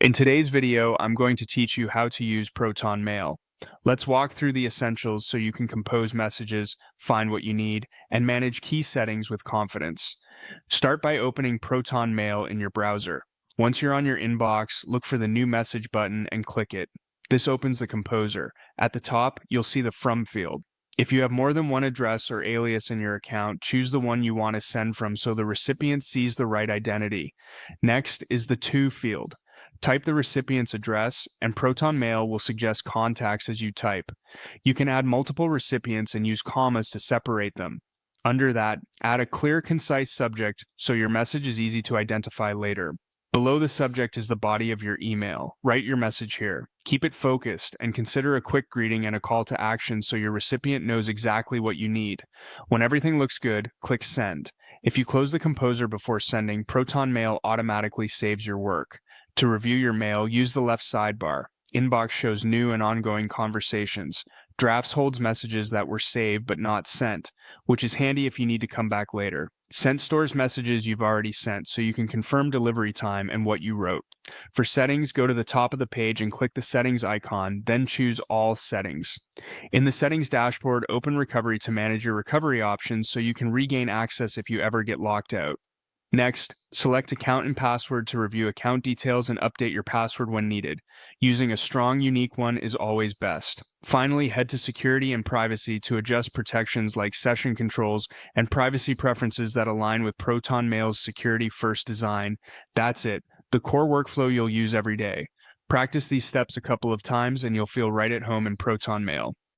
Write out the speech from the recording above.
In today's video, I'm going to teach you how to use Proton Mail. Let's walk through the essentials so you can compose messages, find what you need, and manage key settings with confidence. Start by opening Proton Mail in your browser. Once you're on your inbox, look for the New Message button and click it. This opens the Composer. At the top, you'll see the From field. If you have more than one address or alias in your account, choose the one you want to send from so the recipient sees the right identity. Next is the To field. Type the recipient's address, and Proton Mail will suggest contacts as you type. You can add multiple recipients and use commas to separate them. Under that, add a clear, concise subject so your message is easy to identify later. Below the subject is the body of your email. Write your message here. Keep it focused and consider a quick greeting and a call to action so your recipient knows exactly what you need. When everything looks good, click Send. If you close the Composer before sending, Proton Mail automatically saves your work. To review your mail, use the left sidebar. Inbox shows new and ongoing conversations. Drafts holds messages that were saved but not sent, which is handy if you need to come back later. Sent stores messages you've already sent, so you can confirm delivery time and what you wrote. For settings, go to the top of the page and click the settings icon, then choose All Settings. In the settings dashboard, open Recovery to manage your recovery options so you can regain access if you ever get locked out. Next, select Account and Password to review account details and update your password when needed. Using a strong, unique one is always best. Finally, head to Security and Privacy to adjust protections like session controls and privacy preferences that align with Proton Mail's security-first design. That's it, the core workflow you'll use every day. Practice these steps a couple of times and you'll feel right at home in Proton Mail.